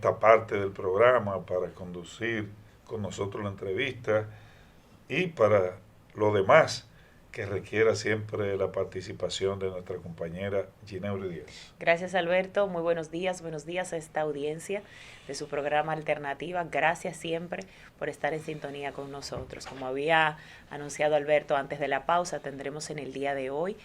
esta parte del programa para conducir con nosotros la entrevista y para lo demás que requiera siempre la participación de nuestra compañera Gineuri Díaz. Gracias, Alberto. Muy buenos días a esta audiencia de su programa Alternativa. Gracias siempre por estar en sintonía con nosotros. Como había anunciado Alberto antes de la pausa, tendremos en el día de hoy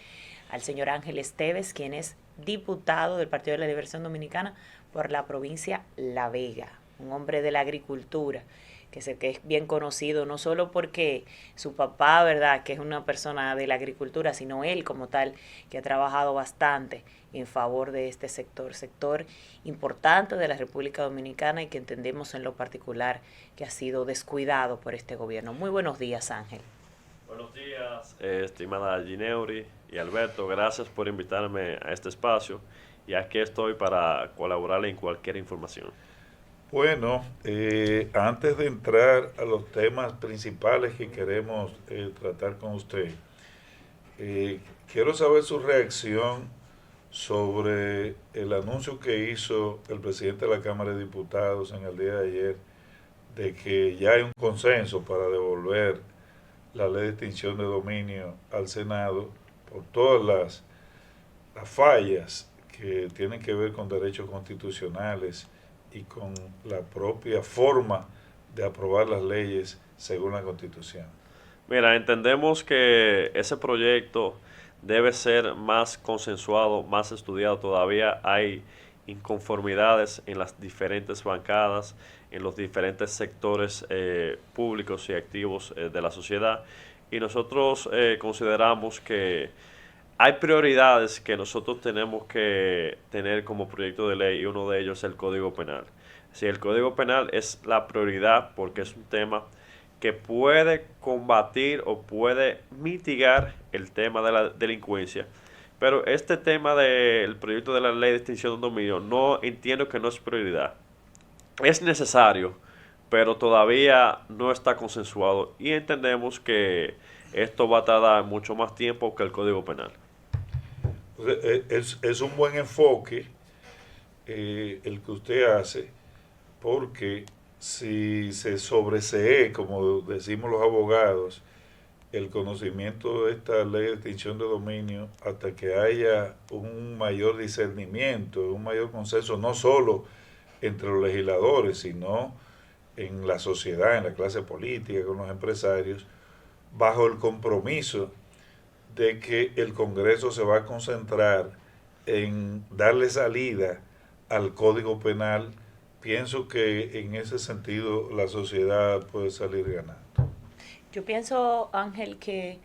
al señor Ángel Esteves, quien es diputado del Partido de la Liberación Dominicana por la provincia La Vega, un hombre de la agricultura que es bien conocido, no solo porque su papá, ¿verdad?, que es una persona de la agricultura, sino él como tal, que ha trabajado bastante en favor de este sector importante de la República Dominicana y que entendemos en lo particular que ha sido descuidado por este gobierno. Muy buenos días, Ángel. Buenos días, estimada Gineuri y Alberto, gracias por invitarme a este espacio y aquí estoy para colaborarle en cualquier información. Bueno, antes de entrar a los temas principales que queremos tratar con usted, quiero saber su reacción sobre el anuncio que hizo el presidente de la Cámara de Diputados en el día de ayer de que ya hay un consenso para devolver la ley de extinción de dominio al Senado por todas las fallas que tienen que ver con derechos constitucionales y con la propia forma de aprobar las leyes según la Constitución. Mira, entendemos que ese proyecto debe ser más consensuado, más estudiado. Todavía hay inconformidades en las diferentes bancadas, en los diferentes sectores públicos y activos de la sociedad. Y nosotros consideramos que hay prioridades que nosotros tenemos que tener como proyecto de ley y uno de ellos es el Código Penal. Si el Código Penal es la prioridad porque es un tema que puede combatir o puede mitigar el tema de la delincuencia. Pero este tema del proyecto de la ley de extinción de dominio no entiendo que no es prioridad. Es necesario, pero todavía no está consensuado y entendemos que esto va a tardar mucho más tiempo que el Código Penal. Es un buen enfoque el que usted hace, porque si se sobresee, como decimos los abogados, el conocimiento de esta ley de extinción de dominio hasta que haya un mayor discernimiento, un mayor consenso, no solo entre los legisladores, sino en la sociedad, en la clase política, con los empresarios, bajo el compromiso de que el Congreso se va a concentrar en darle salida al Código Penal. Pienso que en ese sentido la sociedad puede salir ganando. Yo pienso, Ángel, que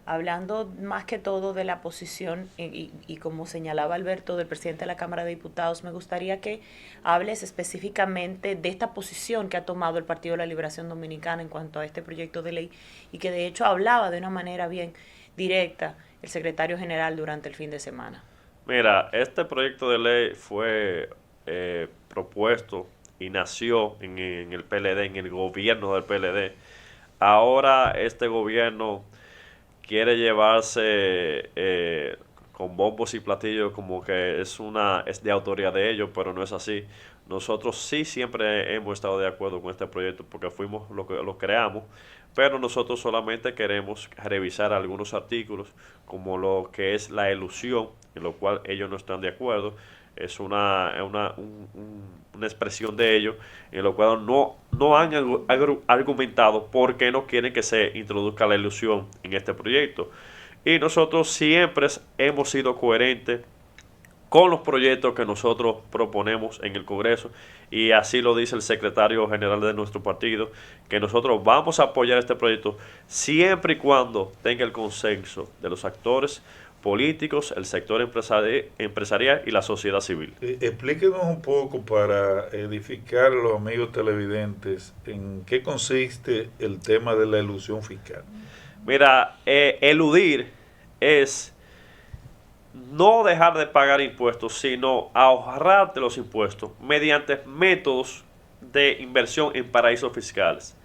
hablando más que todo de la posición y como señalaba Alberto del presidente de la Cámara de Diputados, me gustaría que hables específicamente de esta posición que ha tomado el Partido de la Liberación Dominicana en cuanto a este proyecto de ley y que de hecho hablaba de una manera bien directa el secretario general durante el fin de semana. Mira, este proyecto de ley fue propuesto y nació en el PLD, en el gobierno del PLD. Ahora este gobierno quiere llevarse con bombos y platillos como que es de autoría de ellos, pero no es así. Nosotros sí siempre hemos estado de acuerdo con este proyecto porque fuimos los que lo creamos, pero nosotros solamente queremos revisar algunos artículos como lo que es la elusión, en lo cual ellos no están de acuerdo. Es una expresión de ellos en lo cual no han argumentado por qué no quieren que se introduzca la ilusión en este proyecto. Y nosotros siempre hemos sido coherentes con los proyectos que nosotros proponemos en el Congreso y así lo dice el secretario general de nuestro partido, que nosotros vamos a apoyar este proyecto siempre y cuando tenga el consenso de los actores políticos, el sector empresarial y la sociedad civil. Explíquenos un poco para edificar a los amigos televidentes en qué consiste el tema de la elusión fiscal. Mira, eludir es no dejar de pagar impuestos, sino ahorrarte los impuestos mediante métodos de inversión en paraísos fiscales.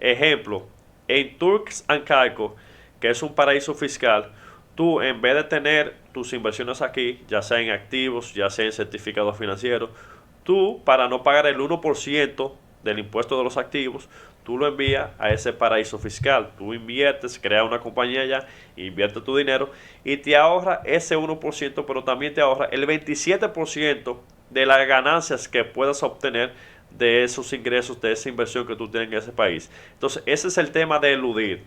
Ejemplo, en Turks and Caicos, que es un paraíso fiscal, tú en vez de tener tus inversiones aquí, ya sea en activos, ya sea en certificados financieros, tú, para no pagar el 1% del impuesto de los activos, tú lo envías a ese paraíso fiscal. Tú inviertes, creas una compañía allá, inviertes tu dinero y te ahorra ese 1%, pero también te ahorra el 27% de las ganancias que puedas obtener de esos ingresos, de esa inversión que tú tienes en ese país. Entonces, ese es el tema de eludir.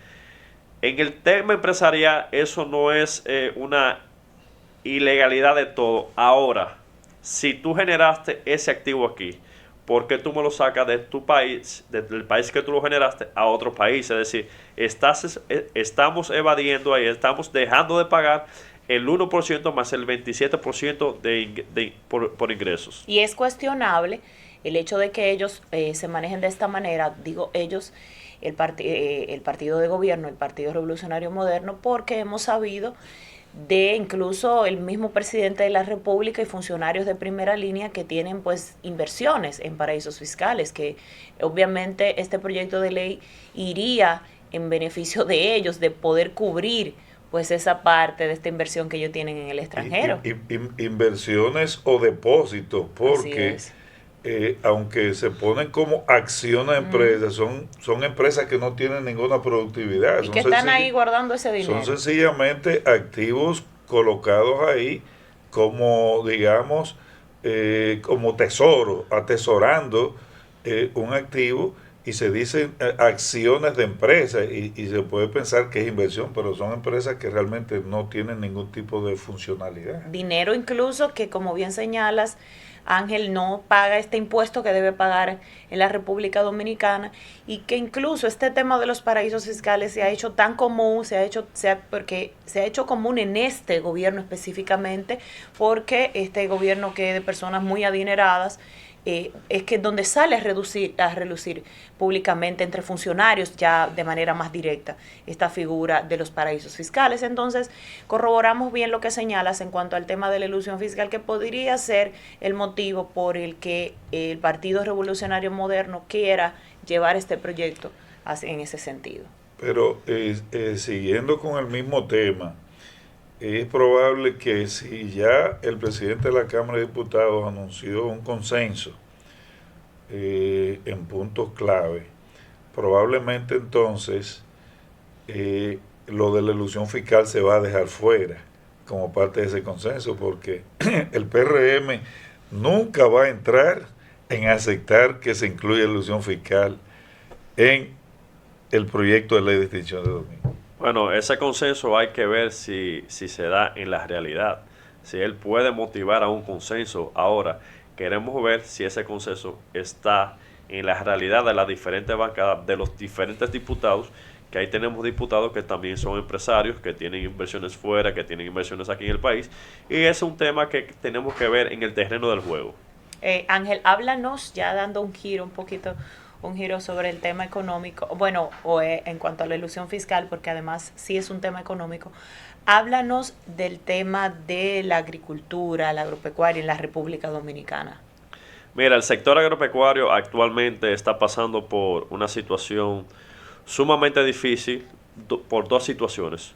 En el tema empresarial, eso no es una ilegalidad de todo. Ahora, si tú generaste ese activo aquí, ¿por qué tú me lo sacas de tu país, del país que tú lo generaste, a otro país? Es decir, estamos evadiendo ahí, estamos dejando de pagar el 1% más el 27% por ingresos. Y es cuestionable el hecho de que ellos se manejen de esta manera, digo ellos, el partido de gobierno, el Partido Revolucionario Moderno, porque hemos sabido de incluso el mismo presidente de la República y funcionarios de primera línea que tienen pues inversiones en paraísos fiscales, que obviamente este proyecto de ley iría en beneficio de ellos, de poder cubrir pues esa parte de esta inversión que ellos tienen en el extranjero. Inversiones o depósitos, porque aunque se ponen como acciones de empresas, son empresas que no tienen ninguna productividad. Y que están ahí guardando ese dinero. Son sencillamente activos colocados ahí como, digamos, como tesoro, atesorando un activo, y se dicen acciones de empresas y se puede pensar que es inversión, pero son empresas que realmente no tienen ningún tipo de funcionalidad. Dinero incluso que, como bien señalas, Ángel, no paga este impuesto que debe pagar en la República Dominicana, y que incluso este tema de los paraísos fiscales se ha hecho tan común, porque se ha hecho común en este gobierno específicamente, porque este gobierno, que es de personas muy adineradas, es que donde sale a relucir públicamente entre funcionarios ya de manera más directa esta figura de los paraísos fiscales. Entonces, corroboramos bien lo que señalas en cuanto al tema de la elusión fiscal, que podría ser el motivo por el que el Partido Revolucionario Moderno quiera llevar este proyecto en ese sentido. Pero siguiendo con el mismo tema, es probable que si ya el presidente de la Cámara de Diputados anunció un consenso en puntos clave, probablemente entonces lo de la elusión fiscal se va a dejar fuera como parte de ese consenso, porque el PRM nunca va a entrar en aceptar que se incluya elusión fiscal en el proyecto de ley de extinción de dominio. Bueno, ese consenso hay que ver si se da en la realidad, si él puede motivar a un consenso. Ahora, queremos ver si ese consenso está en la realidad de las diferentes bancadas, de los diferentes diputados, que ahí tenemos diputados que también son empresarios, que tienen inversiones fuera, que tienen inversiones aquí en el país, y es un tema que tenemos que ver en el terreno del juego. Ángel, háblanos, ya dando un giro sobre el tema económico, bueno, en cuanto a la elusión fiscal, porque además sí es un tema económico. Háblanos del tema de la agricultura, la agropecuaria en la República Dominicana. Mira, el sector agropecuario actualmente está pasando por una situación sumamente difícil por dos situaciones.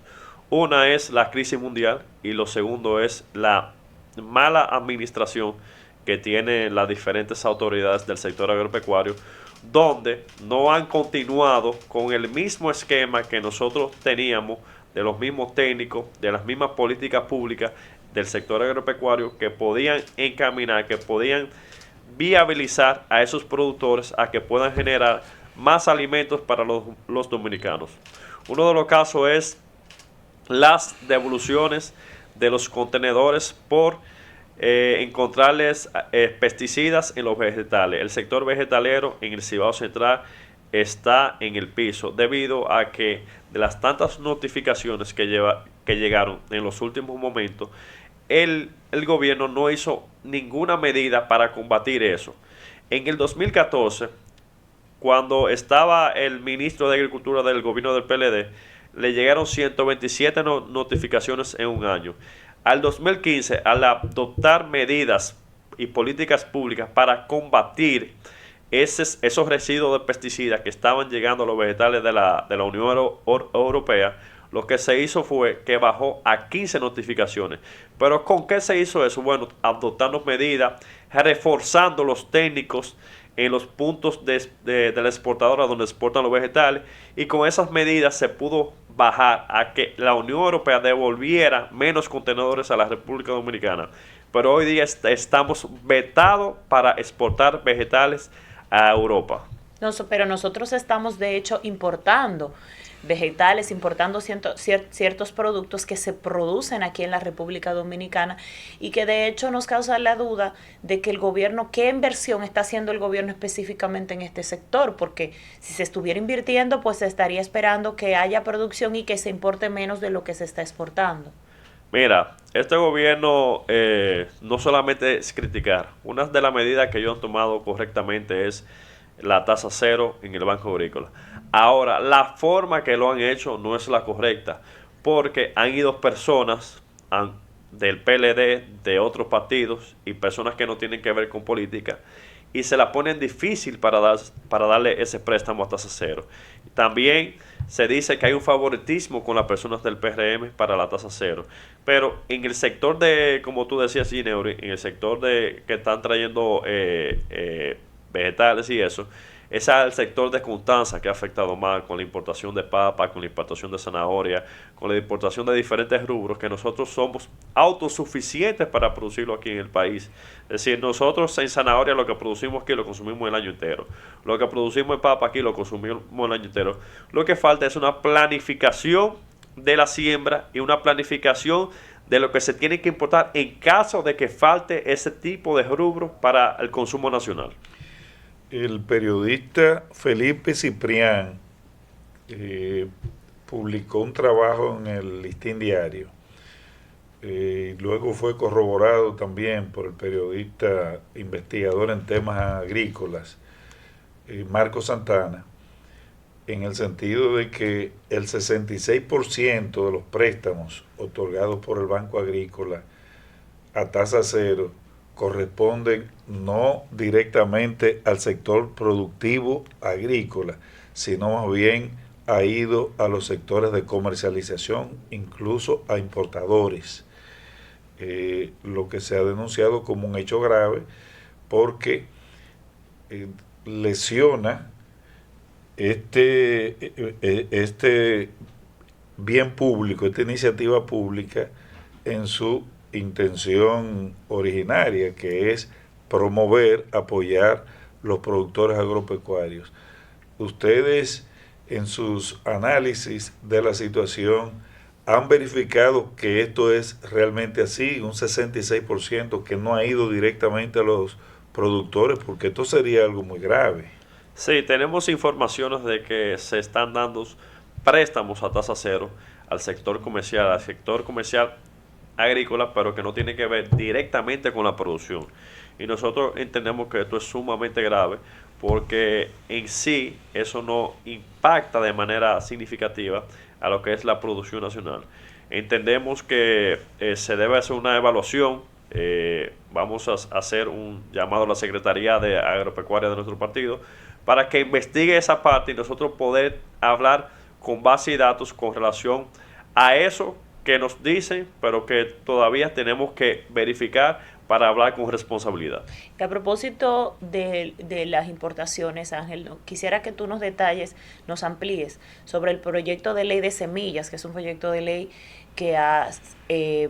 Una es la crisis mundial y lo segundo es la mala administración que tienen las diferentes autoridades del sector agropecuario, donde no han continuado con el mismo esquema que nosotros teníamos, de los mismos técnicos, de las mismas políticas públicas del sector agropecuario, que podían encaminar, que podían viabilizar a esos productores a que puedan generar más alimentos para los dominicanos. Uno de los casos es las devoluciones de los contenedores por encontrarles pesticidas en los vegetales. El sector vegetalero en el Cibao Central está en el piso debido a que de las tantas notificaciones que llegaron en los últimos momentos, el gobierno no hizo ninguna medida para combatir eso. En el 2014, cuando estaba el ministro de Agricultura del gobierno del PLD, le llegaron 127 notificaciones en un año. Al 2015, al adoptar medidas y políticas públicas para combatir esos residuos de pesticidas que estaban llegando a los vegetales de la Unión Europea, lo que se hizo fue que bajó a 15 notificaciones. ¿Pero con qué se hizo eso? Bueno, adoptando medidas, reforzando los técnicos en los puntos de la exportadora donde exportan los vegetales, y con esas medidas se pudo bajar a que la Unión Europea devolviera menos contenedores a la República Dominicana. Pero hoy día estamos vetados para exportar vegetales a Europa. No, pero nosotros estamos de hecho importando vegetales, importando ciertos productos que se producen aquí en la República Dominicana y que de hecho nos causa la duda de que el gobierno, qué inversión está haciendo el gobierno específicamente en este sector, porque si se estuviera invirtiendo, pues se estaría esperando que haya producción y que se importe menos de lo que se está exportando. Mira, este gobierno no solamente es criticar, una de las medidas que ellos han tomado correctamente es la tasa cero en el Banco Agrícola. Ahora, la forma que lo han hecho no es la correcta, porque han ido personas del PLD, de otros partidos y personas que no tienen que ver con política, y se la ponen difícil para darle ese préstamo a tasa cero. También se dice que hay un favoritismo con las personas del PRM para la tasa cero. Pero en el sector de, como tú decías, Gineuri, en el sector de que están trayendo vegetales y eso, ese es el sector de Constanza que ha afectado más con la importación de papa, con la importación de zanahoria, con la importación de diferentes rubros, que nosotros somos autosuficientes para producirlo aquí en el país. Es decir, nosotros en zanahoria lo que producimos aquí lo consumimos el año entero. Lo que producimos en papa aquí lo consumimos el año entero. Lo que falta es una planificación de la siembra y una planificación de lo que se tiene que importar en caso de que falte ese tipo de rubro para el consumo nacional. El periodista Felipe Ciprián publicó un trabajo en el Listín Diario. Luego fue corroborado también por el periodista investigador en temas agrícolas, Marco Santana, en el sentido de que el 66% de los préstamos otorgados por el Banco Agrícola a tasa cero corresponden no directamente al sector productivo agrícola, sino más bien ha ido a los sectores de comercialización, incluso a importadores, lo que se ha denunciado como un hecho grave porque lesiona este bien público, esta iniciativa pública en su intención originaria, que es promover, apoyar los productores agropecuarios. Ustedes, en sus análisis de la situación, han verificado que esto es realmente así, un 66% que no ha ido directamente a los productores, porque esto sería algo muy grave. Sí, tenemos informaciones de que se están dando préstamos a tasa cero al sector comercial agrícola, pero que no tiene que ver directamente con la producción. Y nosotros entendemos que esto es sumamente grave porque en sí eso no impacta de manera significativa a lo que es la producción nacional. Entendemos que se debe hacer una evaluación. Vamos a hacer un llamado a la Secretaría de Agropecuaria de nuestro partido para que investigue esa parte y nosotros poder hablar con base y datos con relación a eso que nos dicen, pero que todavía tenemos que verificar para hablar con responsabilidad. A propósito de las importaciones, Ángel, quisiera que tú nos detalles, nos amplíes sobre el proyecto de ley de semillas, que es un proyecto de ley que has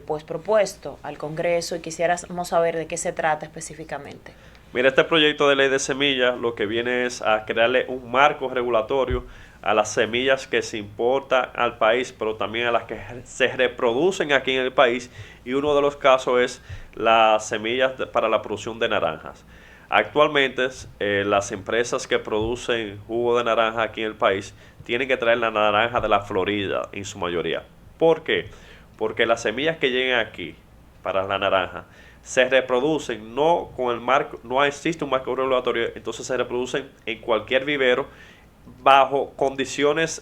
pues propuesto al Congreso, y quisiéramos saber de qué se trata específicamente. Mira, este proyecto de ley de semillas lo que viene es a crearle un marco regulatorio a las semillas que se importan al país, pero también a las que se reproducen aquí en el país, y uno de los casos es las semillas para la producción de naranjas. Actualmente las empresas que producen jugo de naranja aquí en el país tienen que traer la naranja de la Florida en su mayoría. ¿Por qué? Porque las semillas que llegan aquí para la naranja se reproducen no con el marco, no existe un marco regulatorio, entonces se reproducen en cualquier vivero bajo condiciones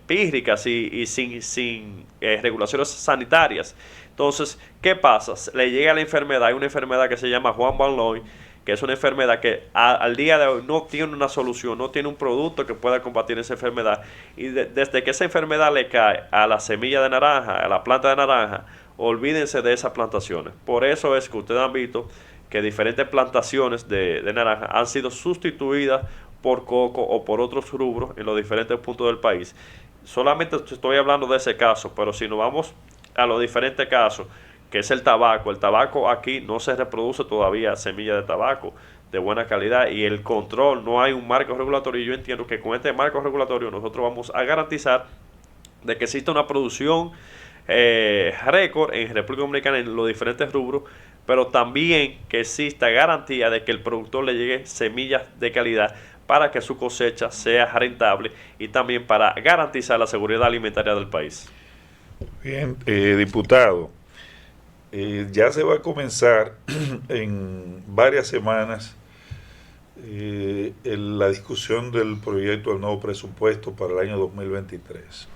pírricas y sin regulaciones sanitarias. Entonces, ¿qué pasa? Le llega la enfermedad, hay una enfermedad que se llama Juan Van Loy, que es una enfermedad que al día de hoy no tiene una solución, no tiene un producto que pueda combatir esa enfermedad. Y desde que esa enfermedad le cae a la semilla de naranja, a la planta de naranja, olvídense de esas plantaciones. Por eso es que ustedes han visto que diferentes plantaciones de naranja han sido sustituidas por coco o por otros rubros en los diferentes puntos del país. Solamente estoy hablando de ese caso, pero si nos vamos a los diferentes casos, que es el tabaco aquí no se reproduce todavía semilla de tabaco de buena calidad, y el control, no hay un marco regulatorio, y yo entiendo que con este marco regulatorio nosotros vamos a garantizar de que exista una producción récord en República Dominicana en los diferentes rubros, pero también que exista garantía de que el productor le llegue semillas de calidad para que su cosecha sea rentable y también para garantizar la seguridad alimentaria del país. Bien, diputado, ya se va a comenzar en varias semanas la discusión del proyecto del nuevo presupuesto para el año 2023.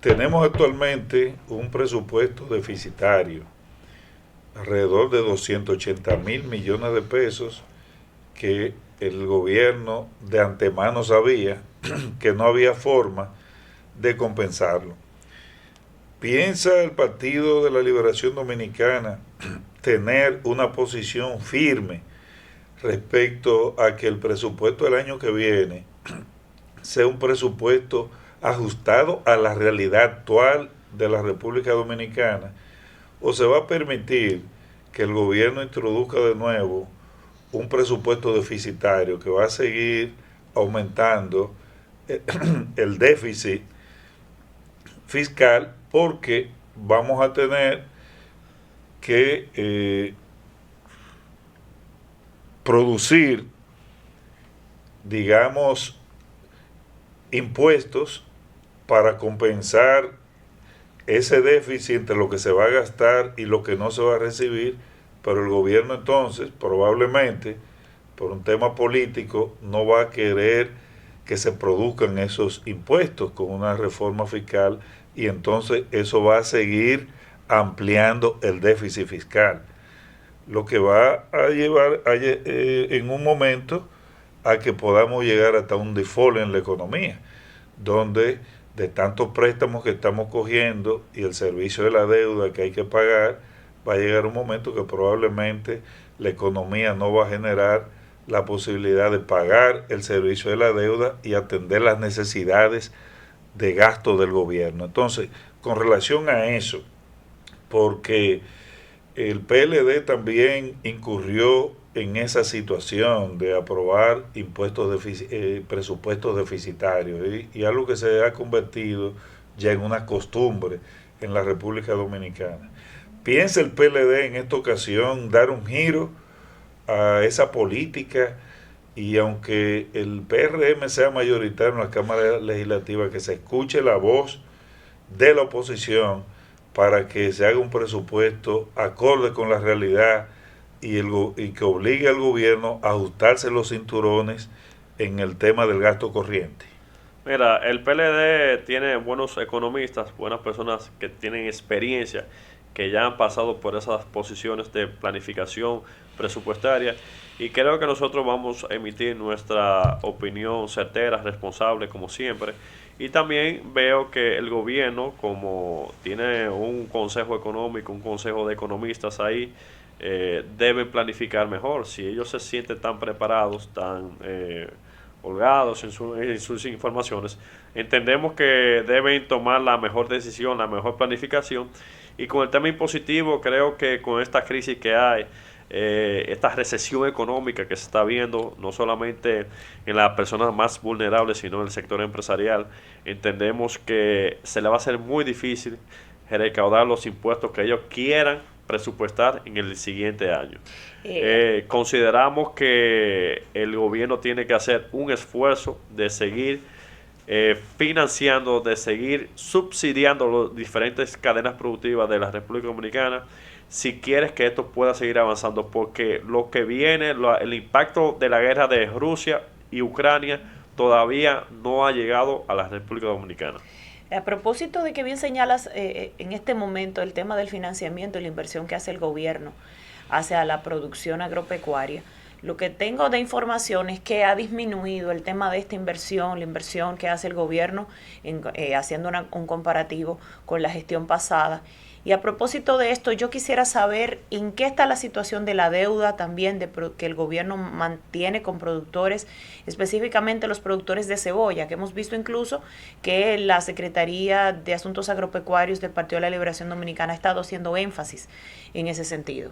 Tenemos actualmente un presupuesto deficitario, alrededor de 280.000 millones de pesos, que el gobierno de antemano sabía que no había forma de compensarlo. ¿Piensa el Partido de la Liberación Dominicana tener una posición firme respecto a que el presupuesto del año que viene sea un presupuesto ajustado a la realidad actual de la República Dominicana, o se va a permitir que el gobierno introduzca de nuevo un presupuesto deficitario que va a seguir aumentando el déficit fiscal, porque vamos a tener que producir, digamos, impuestos para compensar ese déficit entre lo que se va a gastar y lo que no se va a recibir? Pero el gobierno entonces probablemente por un tema político no va a querer que se produzcan esos impuestos con una reforma fiscal, y entonces eso va a seguir ampliando el déficit fiscal, lo que va a llevar en un momento a que podamos llegar hasta un default en la economía, donde de tantos préstamos que estamos cogiendo y el servicio de la deuda que hay que pagar, va a llegar un momento que probablemente la economía no va a generar la posibilidad de pagar el servicio de la deuda y atender las necesidades de gasto del gobierno. Entonces, con relación a eso, porque el PLD también incurrió en esa situación de aprobar presupuestos deficitarios, y algo que se ha convertido ya en una costumbre en la República Dominicana. ¿Piensa el PLD en esta ocasión dar un giro a esa política, y aunque el PRM sea mayoritario en la Cámara Legislativa, que se escuche la voz de la oposición para que se haga un presupuesto acorde con la realidad y que obligue al gobierno a ajustarse los cinturones en el tema del gasto corriente? Mira, el PLD tiene buenos economistas, buenas personas que tienen experiencia, que ya han pasado por esas posiciones de planificación presupuestaria, y creo que nosotros vamos a emitir nuestra opinión certera, responsable, como siempre. Y también veo que el gobierno, como tiene un consejo económico, un consejo de economistas ahí, debe planificar mejor. Si ellos se sienten tan preparados, tan holgados en sus informaciones, entendemos que deben tomar la mejor decisión, la mejor planificación. Y con el tema impositivo, creo que con esta crisis que hay, esta recesión económica que se está viendo, no solamente en las personas más vulnerables, sino en el sector empresarial, entendemos que se le va a hacer muy difícil recaudar los impuestos que ellos quieran presupuestar en el siguiente año. Consideramos que el gobierno tiene que hacer un esfuerzo de seguir financiando, de seguir subsidiando las diferentes cadenas productivas de la República Dominicana, si quieres que esto pueda seguir avanzando, porque lo que viene, el impacto de la guerra de Rusia y Ucrania todavía no ha llegado a la República Dominicana. A propósito de que bien señalas en este momento el tema del financiamiento y la inversión que hace el gobierno hacia la producción agropecuaria. Lo que tengo de información es que ha disminuido el tema de esta inversión, la inversión que hace el gobierno, haciendo un comparativo con la gestión pasada. Y a propósito de esto, yo quisiera saber en qué está la situación de la deuda también que el gobierno mantiene con productores, específicamente los productores de cebolla, que hemos visto incluso que la Secretaría de Asuntos Agropecuarios del Partido de la Liberación Dominicana ha estado haciendo énfasis en ese sentido.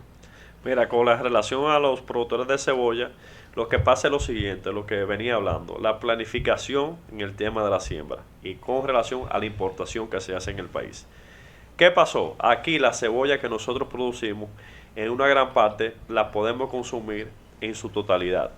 Mira, con la relación a los productores de cebolla, lo que pasa es lo siguiente, lo que venía hablando, la planificación en el tema de la siembra y con relación a la importación que se hace en el país. ¿Qué pasó? Aquí la cebolla que nosotros producimos, en una gran parte, la podemos consumir en su totalidad.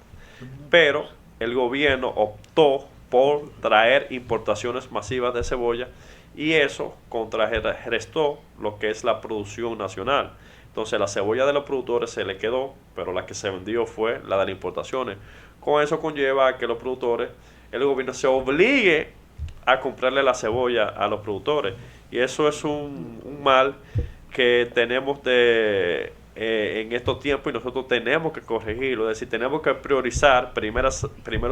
Pero el gobierno optó por traer importaciones masivas de cebolla y eso contrarrestó lo que es la producción nacional. Entonces la cebolla de los productores se le quedó, pero la que se vendió fue la de las importaciones. Con eso conlleva a que los productores, el gobierno se obligue a comprarle la cebolla a los productores. Y eso es un mal que tenemos en estos tiempos y nosotros tenemos que corregirlo. Es decir, tenemos que priorizar, primero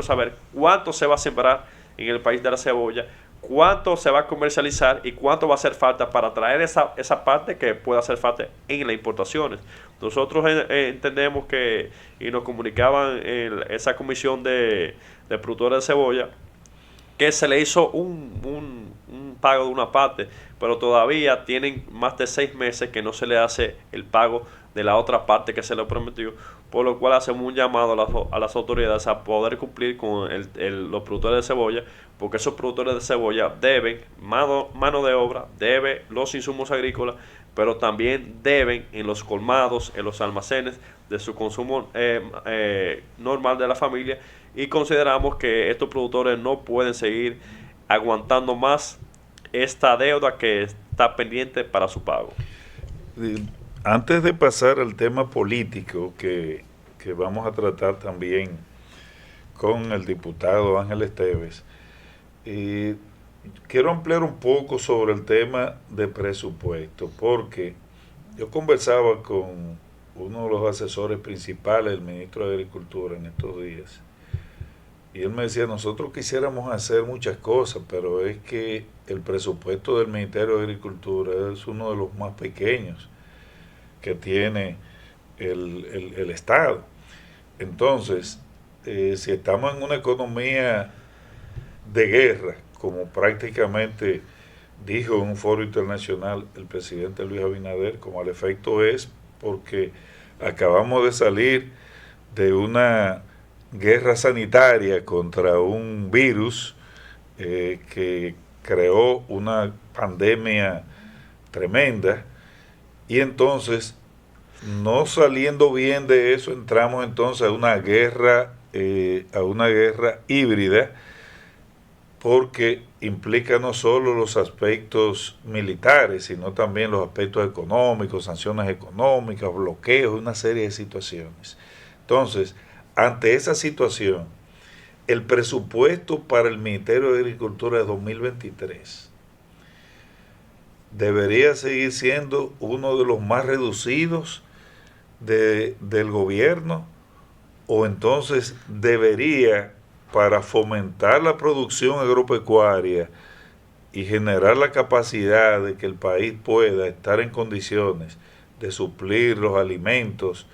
saber cuánto se va a sembrar en el país de la cebolla, cuánto se va a comercializar y cuánto va a hacer falta para traer esa parte que pueda hacer falta en las importaciones. Nosotros entendemos que, y nos comunicaban en esa comisión de productores de cebolla, que se le hizo un pago de una parte, pero todavía tienen más de 6 meses que no se le hace el pago de la otra parte que se le prometió, por lo cual hacemos un llamado a las autoridades a poder cumplir con los productores de cebolla, porque esos productores de cebolla deben mano de obra, deben los insumos agrícolas, pero también deben en los colmados, en los almacenes de su consumo normal de la familia, y consideramos que estos productores no pueden seguir aguantando más esta deuda que está pendiente para su pago. Antes de pasar al tema político que vamos a tratar también con el diputado Ángel Esteves, quiero ampliar un poco sobre el tema de presupuesto, porque yo conversaba con uno de los asesores principales del ministro de Agricultura en estos días, y él me decía, nosotros quisiéramos hacer muchas cosas, pero es que el presupuesto del Ministerio de Agricultura es uno de los más pequeños que tiene el Estado. Entonces, si estamos en una economía de guerra, como prácticamente dijo en un foro internacional el presidente Luis Abinader, como al efecto es porque acabamos de salir de una guerra sanitaria contra un virus que creó una pandemia tremenda, y entonces, no saliendo bien de eso, entramos entonces a una guerra híbrida, porque implica no solo los aspectos militares, sino también los aspectos económicos, sanciones económicas, bloqueos, una serie de situaciones. Entonces, ante esa situación, el presupuesto para el Ministerio de Agricultura de 2023 debería seguir siendo uno de los más reducidos del gobierno, o entonces debería, para fomentar la producción agropecuaria y generar la capacidad de que el país pueda estar en condiciones de suplir los alimentos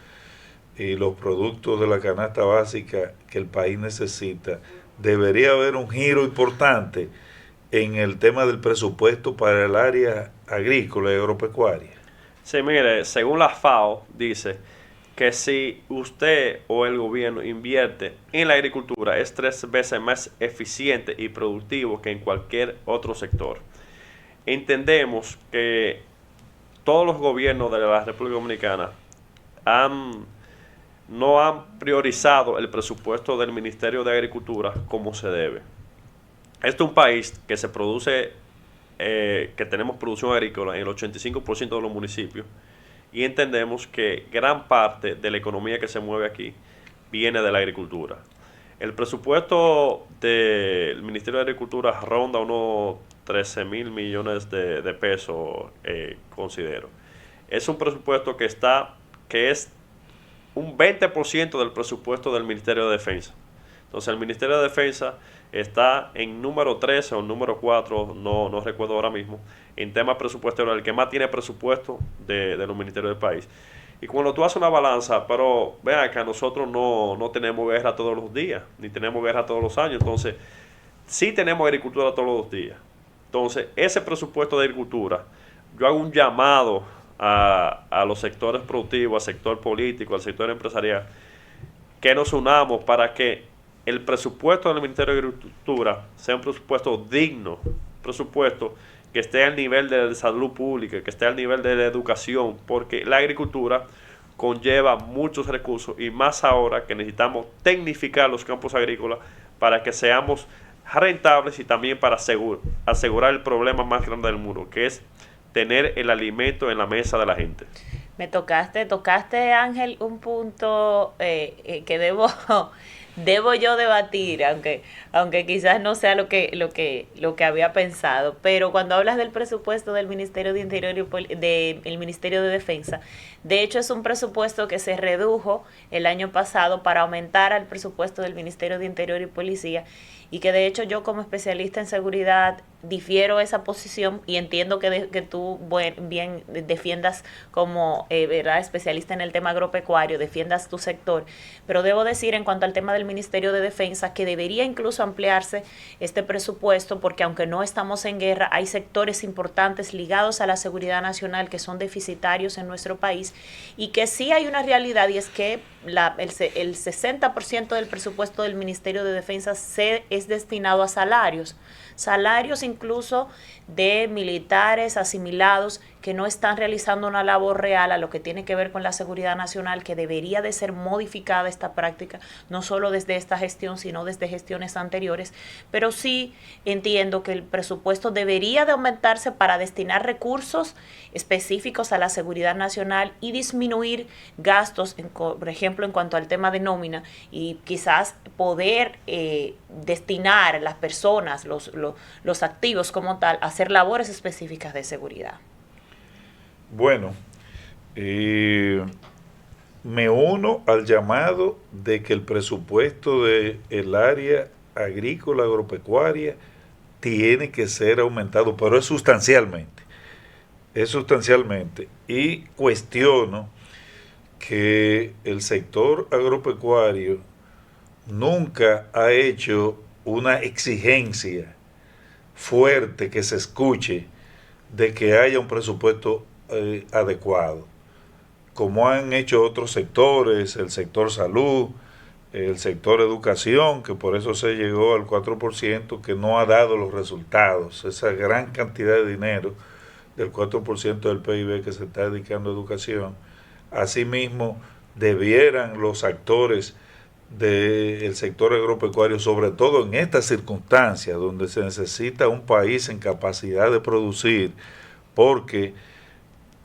y los productos de la canasta básica que el país necesita, debería haber un giro importante en el tema del presupuesto para el área agrícola y agropecuaria. Sí, mire, según la FAO dice que si usted o el gobierno invierte en la agricultura es 3 veces más eficiente y productivo que en cualquier otro sector. Entendemos que todos los gobiernos de la República Dominicana no han priorizado el presupuesto del Ministerio de Agricultura como se debe. Este es un país que se produce, que tenemos producción agrícola en el 85% de los municipios, y entendemos que gran parte de la economía que se mueve aquí viene de la agricultura. El presupuesto del Ministerio de Agricultura ronda unos 13,000 millones de pesos, considero. Es un presupuesto que es un 20% del presupuesto del Ministerio de Defensa. Entonces el Ministerio de Defensa está en número 13 o número 4, no recuerdo ahora mismo, en temas presupuestarios, el que más tiene presupuesto de los ministerios del país. Y cuando tú haces una balanza, pero vean que nosotros no tenemos guerra todos los días, ni tenemos guerra todos los años, entonces sí tenemos agricultura todos los días. Entonces ese presupuesto de agricultura, yo hago un llamado a los sectores productivos, al sector político, al sector empresarial, que nos unamos para que el presupuesto del Ministerio de Agricultura sea un presupuesto digno, presupuesto que esté al nivel de salud pública, que esté al nivel de la educación, porque la agricultura conlleva muchos recursos y más ahora que necesitamos tecnificar los campos agrícolas para que seamos rentables y también para asegurar el problema más grande del mundo, que es tener el alimento en la mesa de la gente. Me tocaste Ángel, un punto que debo yo debatir, aunque quizás no sea lo que había pensado, pero cuando hablas del presupuesto del Ministerio de Interior y del Ministerio de Defensa, de hecho es un presupuesto que se redujo el año pasado para aumentar al presupuesto del Ministerio de Interior y Policía, y que de hecho yo como especialista en seguridad difiero esa posición y entiendo que tú bien defiendas como ¿verdad? Especialista en el tema agropecuario, defiendas tu sector, pero debo decir en cuanto al tema del Ministerio de Defensa que debería incluso ampliarse este presupuesto, porque aunque no estamos en guerra, hay sectores importantes ligados a la seguridad nacional que son deficitarios en nuestro país, y que sí hay una realidad, y es que el 60% del presupuesto del Ministerio de Defensa es destinado a salarios incluso de militares asimilados que no están realizando una labor real a lo que tiene que ver con la seguridad nacional, que debería de ser modificada esta práctica, no solo desde esta gestión, sino desde gestiones anteriores, pero sí entiendo que el presupuesto debería de aumentarse para destinar recursos específicos a la seguridad nacional y disminuir gastos, por ejemplo, en cuanto al tema de nómina, y quizás poder destinar las personas, los activos como tal, a hacer labores específicas de seguridad. Bueno, me uno al llamado de que el presupuesto del área agrícola, agropecuaria, tiene que ser aumentado, pero es sustancialmente. Y cuestiono que el sector agropecuario nunca ha hecho una exigencia fuerte que se escuche de que haya un presupuesto adecuado, como han hecho otros sectores, el sector salud, el sector educación, que por eso se llegó al 4%, que no ha dado los resultados, esa gran cantidad de dinero del 4% del PIB que se está dedicando a educación. Asimismo, debieran los actores del sector agropecuario, sobre todo en estas circunstancias donde se necesita un país en capacidad de producir, porque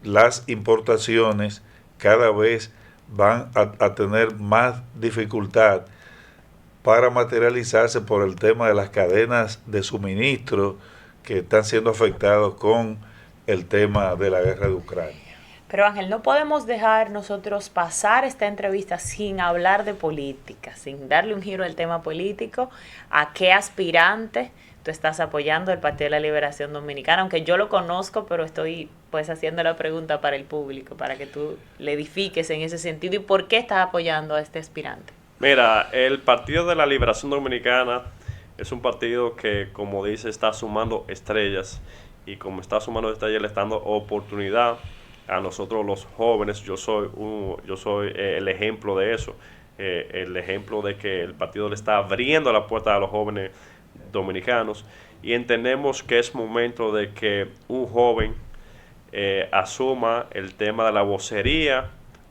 las importaciones cada vez van a tener más dificultad para materializarse por el tema de las cadenas de suministro que están siendo afectados con el tema de la guerra de Ucrania. Pero Ángel, no podemos dejar nosotros pasar esta entrevista sin hablar de política, sin darle un giro al tema político. ¿A qué aspirante tú estás apoyando el Partido de la Liberación Dominicana? Aunque yo lo conozco, pero estoy pues haciendo la pregunta para el público, para que tú le edifiques en ese sentido. ¿Y por qué estás apoyando a este aspirante? Mira, el Partido de la Liberación Dominicana es un partido que, como dice, está sumando estrellas, y como está sumando estrellas, le está dando oportunidad a nosotros los jóvenes. Yo soy el ejemplo de eso, el ejemplo de que el partido le está abriendo la puerta a los jóvenes dominicanos, y entendemos que es momento de que un joven asuma el tema de la vocería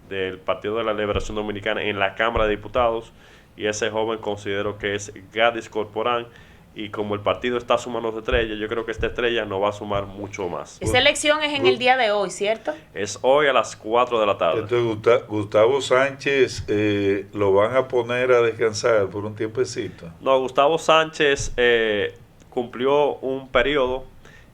del Partido de la Liberación Dominicana en la Cámara de Diputados, y ese joven considero que es Gadis Corporán. Y como el partido está sumando estrellas, yo creo que esta estrella no va a sumar mucho más. Esa elección es en el día de hoy, ¿cierto? Es hoy a las 4 de la tarde. Entonces, Gustavo Sánchez lo van a poner a descansar por un tiempecito. No, Gustavo Sánchez cumplió un periodo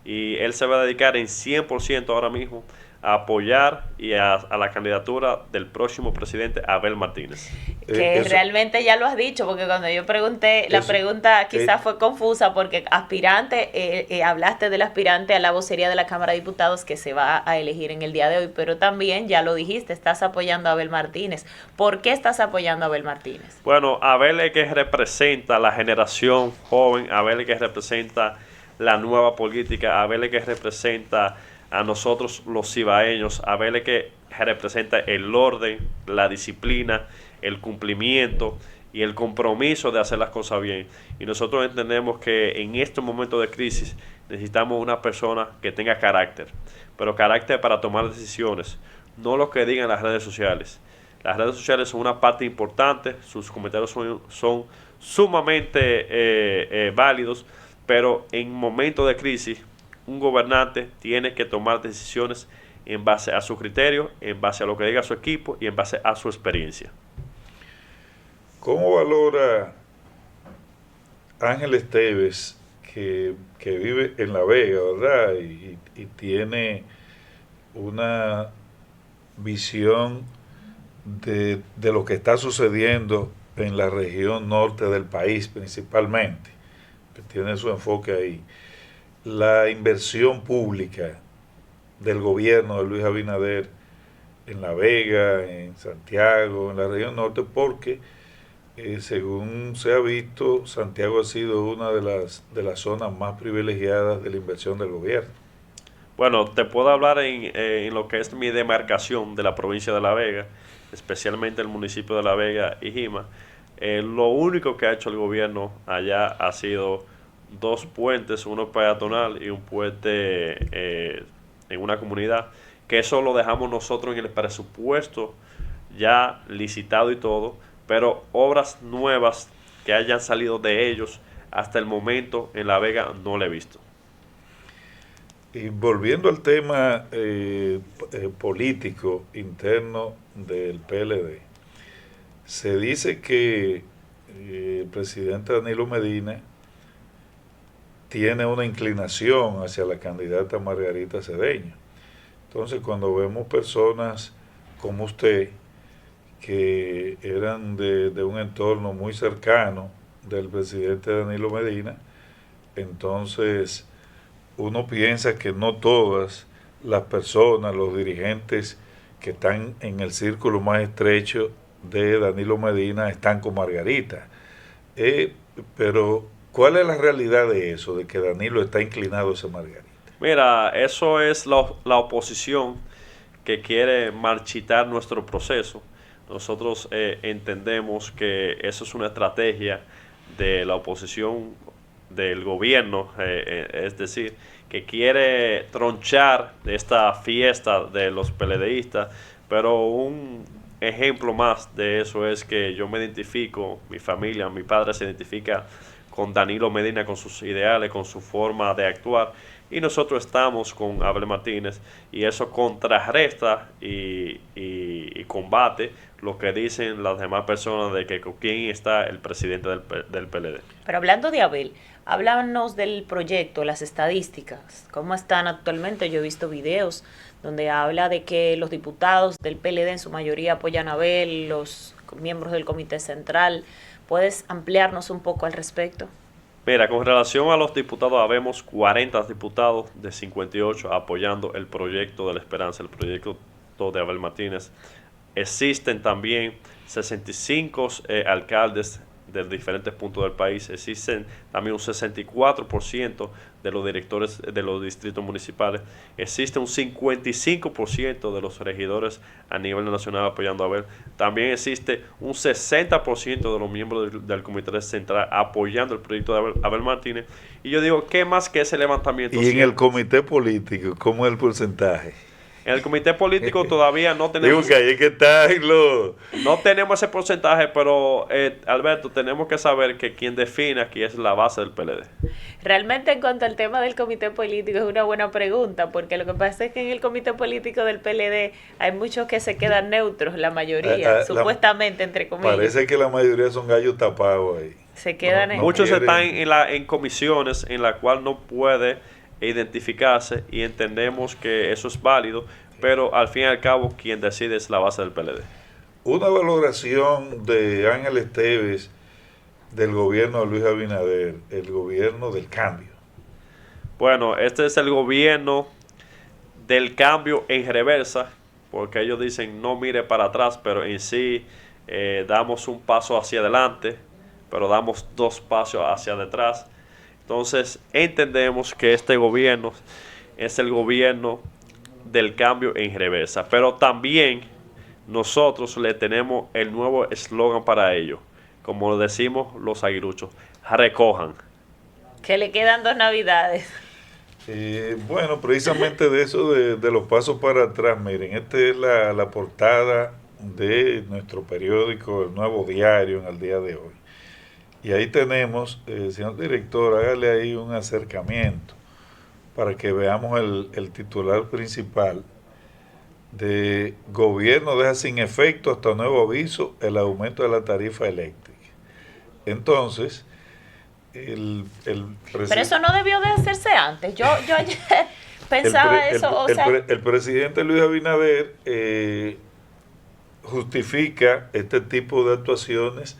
y él se va a dedicar en 100% ahora mismo a apoyar y a la candidatura del próximo presidente Abel Martínez. Que realmente ya lo has dicho, porque cuando yo pregunté, la pregunta quizás fue confusa, porque hablaste del aspirante a la vocería de la Cámara de Diputados que se va a elegir en el día de hoy, pero también ya lo dijiste, estás apoyando a Abel Martínez. ¿Por qué estás apoyando a Abel Martínez? Bueno, Abel es que representa la generación joven, Abel es que representa la nueva política, Abel es que representa a nosotros los cibaeños, Abel es que representa el orden, la disciplina, el cumplimiento y el compromiso de hacer las cosas bien. Y nosotros entendemos que en este momento de crisis necesitamos una persona que tenga carácter, pero carácter para tomar decisiones, no lo que digan las redes sociales. Las redes sociales son una parte importante, sus comentarios son sumamente válidos, pero en momentos de crisis un gobernante tiene que tomar decisiones en base a su criterio, en base a lo que diga su equipo y en base a su experiencia. ¿Cómo valora Ángel Esteves, que vive en La Vega, ¿verdad? Y tiene una visión de lo que está sucediendo en la región norte del país principalmente, que tiene su enfoque ahí? La inversión pública del gobierno de Luis Abinader en La Vega, en Santiago, en la región norte, porque según se ha visto, Santiago ha sido una de las zonas más privilegiadas de la inversión del gobierno. Bueno, te puedo hablar en lo que es mi demarcación de la provincia de La Vega, especialmente el municipio de La Vega y Jima. Lo único que ha hecho el gobierno allá ha sido 2 puentes, uno peatonal y un puente en una comunidad, que eso lo dejamos nosotros en el presupuesto ya licitado y todo, pero obras nuevas que hayan salido de ellos hasta el momento en La Vega no lo he visto. Y volviendo al tema político interno del PLD, se dice que el presidente Danilo Medina tiene una inclinación hacia la candidata Margarita Cedeño. Entonces, cuando vemos personas como usted, que eran de un entorno muy cercano del presidente Danilo Medina, entonces uno piensa que no todas las personas, los dirigentes que están en el círculo más estrecho de Danilo Medina están con Margarita. Pero, ¿cuál es la realidad de eso, de que Danilo está inclinado hacia Margarita? Mira, eso es la oposición que quiere marchitar nuestro proceso. Nosotros entendemos que eso es una estrategia de la oposición del gobierno, es decir, que quiere tronchar esta fiesta de los PLDistas, pero un ejemplo más de eso es que yo me identifico, mi familia, mi padre se identifica con Danilo Medina, con sus ideales, con su forma de actuar, y nosotros estamos con Abel Martínez, y eso contrarresta y combate lo que dicen las demás personas de que con quién está el presidente del PLD. Pero hablando de Abel, háblanos del proyecto, las estadísticas, ¿cómo están actualmente? Yo he visto videos donde habla de que los diputados del PLD en su mayoría apoyan a Abel, los miembros del Comité Central. ¿Puedes ampliarnos un poco al respecto? Mira, con relación a los diputados, habemos 40 diputados de 58 apoyando el proyecto de la esperanza, el proyecto de Abel Martínez. Existen también 65 alcaldes de diferentes puntos del país. Existen también un 64% de los directores de los distritos municipales. Existe un 55% de los regidores a nivel nacional apoyando a Abel. También existe un 60% de los miembros del Comité Central apoyando el proyecto de Abel Martínez. Y yo digo, ¿qué más que ese levantamiento? ¿Y en el comité político, cómo es el porcentaje? En el comité político todavía no tenemos... Digo que ahí es que está No tenemos ese porcentaje, pero Alberto, tenemos que saber que quien define aquí es la base del PLD. Realmente en cuanto al tema del comité político es una buena pregunta, porque lo que pasa es que en el comité político del PLD hay muchos que se quedan neutros, la mayoría, supuestamente, entre comillas. Parece que la mayoría son gallos tapados ahí. Se quedan Muchos están en comisiones en la cual no puede e identificarse, y entendemos que eso es válido, pero al fin y al cabo quien decide es la base del PLD. Una valoración de Ángel Esteves del gobierno de Luis Abinader, el gobierno del cambio. Bueno, este es el gobierno del cambio en reversa, porque ellos dicen no mire para atrás, pero en sí damos un paso hacia adelante, pero damos 2 pasos hacia detrás. Entonces entendemos que este gobierno es el gobierno del cambio en reversa, pero también nosotros le tenemos el nuevo eslogan para ello, como decimos los aguiluchos: recojan. Que le quedan 2 navidades. Bueno, precisamente de eso, de los pasos para atrás, miren, esta es la portada de nuestro periódico, El Nuevo Diario, en el día de hoy. Y ahí tenemos, señor director, hágale ahí un acercamiento para que veamos el titular principal de gobierno deja sin efecto hasta nuevo aviso el aumento de la tarifa eléctrica. Entonces, pero eso no debió de hacerse antes. Yo ayer pensaba el presidente Luis Abinader justifica este tipo de actuaciones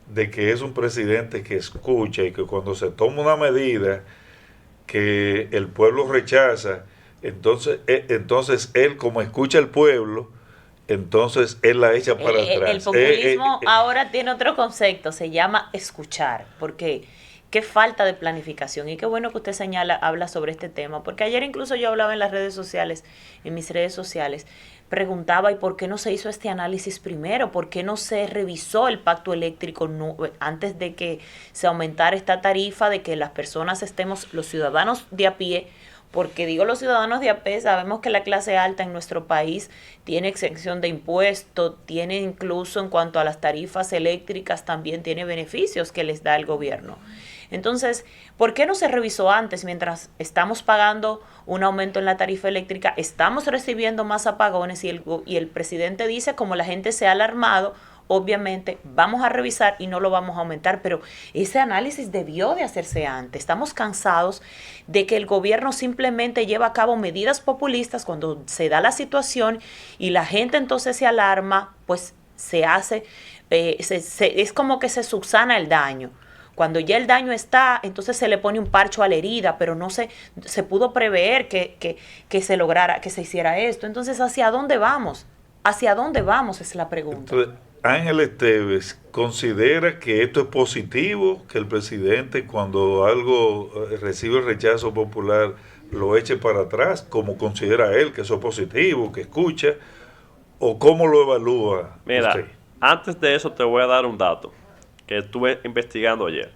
de que es un presidente que escucha y que cuando se toma una medida que el pueblo rechaza, entonces él, como escucha al pueblo, entonces él la echa para atrás. El populismo ahora tiene otro concepto, se llama escuchar, porque qué falta de planificación, y qué bueno que usted habla sobre este tema, porque ayer incluso yo hablaba en las redes sociales, en mis redes sociales, preguntaba, ¿y por qué no se hizo este análisis primero? ¿Por qué no se revisó el pacto eléctrico antes de que se aumentara esta tarifa, de que las personas estemos, los ciudadanos de a pie? Porque digo los ciudadanos de a pie, sabemos que la clase alta en nuestro país tiene exención de impuestos, tiene incluso en cuanto a las tarifas eléctricas, también tiene beneficios que les da el gobierno. Entonces, ¿por qué no se revisó antes? Mientras estamos pagando un aumento en la tarifa eléctrica, estamos recibiendo más apagones y el presidente dice, como la gente se ha alarmado, obviamente vamos a revisar y no lo vamos a aumentar, pero ese análisis debió de hacerse antes. Estamos cansados de que el gobierno simplemente lleva a cabo medidas populistas cuando se da la situación y la gente entonces se alarma, pues se hace, es como que se subsana el daño. Cuando ya el daño está, entonces se le pone un parcho a la herida, pero no se pudo prever que se lograra, que se hiciera esto. Entonces, ¿hacia dónde vamos? ¿Hacia dónde vamos? Es la pregunta. Entonces, Ángel Esteves considera que esto es positivo, que el presidente cuando algo recibe el rechazo popular lo eche para atrás, como considera él que eso es positivo, que escucha, o cómo lo evalúa. Mira, usted. Antes de eso te voy a dar un dato que estuve investigando ayer.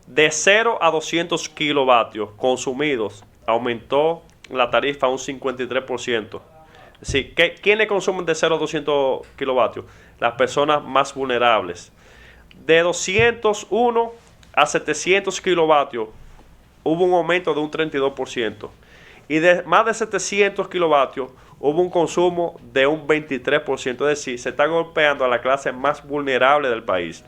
De 0 a 200 kilovatios consumidos, aumentó la tarifa un 53%. Es decir, ¿quiénes consumen de 0 a 200 kilovatios? Las personas más vulnerables. De 201 a 700 kilovatios hubo un aumento de un 32%. Y de más de 700 kilovatios hubo un consumo de un 23%. Es decir, se está golpeando a la clase más vulnerable del país.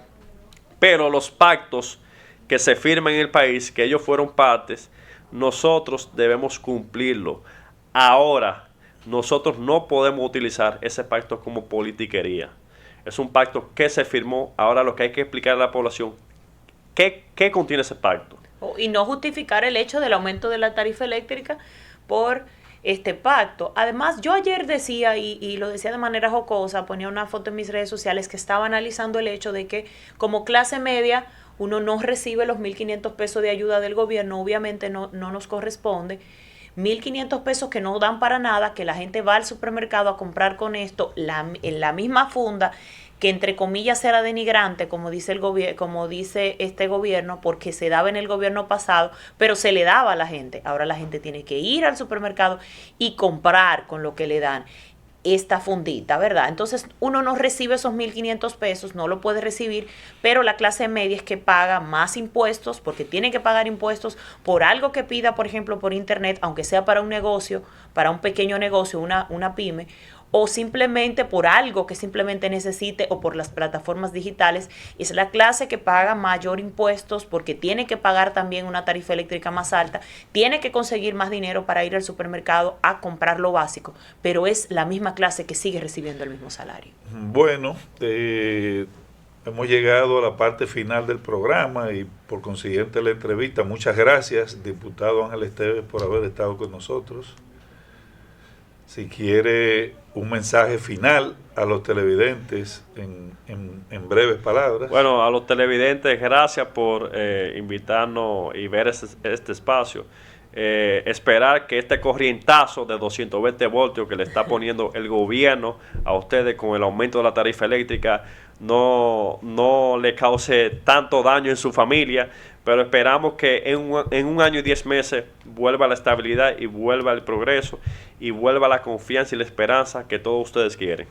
Pero los pactos que se firman en el país, que ellos fueron partes, nosotros debemos cumplirlo. Ahora, nosotros no podemos utilizar ese pacto como politiquería. Es un pacto que se firmó. Ahora lo que hay que explicar a la población, ¿qué contiene ese pacto? Y no justificar el hecho del aumento de la tarifa eléctrica por este pacto. Además, yo ayer decía, y lo decía de manera jocosa, ponía una foto en mis redes sociales, que estaba analizando el hecho de que como clase media uno no recibe los 1.500 pesos de ayuda del gobierno, obviamente no nos corresponde. 1.500 pesos que no dan para nada, que la gente va al supermercado a comprar con esto en la misma funda, que entre comillas era denigrante, como dice este gobierno, porque se daba en el gobierno pasado, pero se le daba a la gente. Ahora la gente tiene que ir al supermercado y comprar con lo que le dan esta fundita, ¿verdad? Entonces uno no recibe esos 1.500 pesos, no lo puede recibir, pero la clase media es que paga más impuestos, porque tiene que pagar impuestos por algo que pida, por ejemplo, por internet, aunque sea para un negocio, para un pequeño negocio, una pyme, o simplemente por algo que simplemente necesite o por las plataformas digitales. Es la clase que paga mayor impuestos porque tiene que pagar también una tarifa eléctrica más alta, tiene que conseguir más dinero para ir al supermercado a comprar lo básico, pero es la misma clase que sigue recibiendo el mismo salario. Bueno, hemos llegado a la parte final del programa y por consiguiente la entrevista. Muchas gracias, diputado Ángel Esteves, por haber estado con nosotros. Si quiere un mensaje final a los televidentes en breves palabras. Bueno, a los televidentes, gracias por invitarnos y ver este espacio. Esperar que este corrientazo de 220 voltios que le está poniendo el gobierno a ustedes con el aumento de la tarifa eléctrica no le cause tanto daño en su familia, pero esperamos que en un año y 10 meses vuelva la estabilidad y vuelva el progreso y vuelva la confianza y la esperanza que todos ustedes quieren.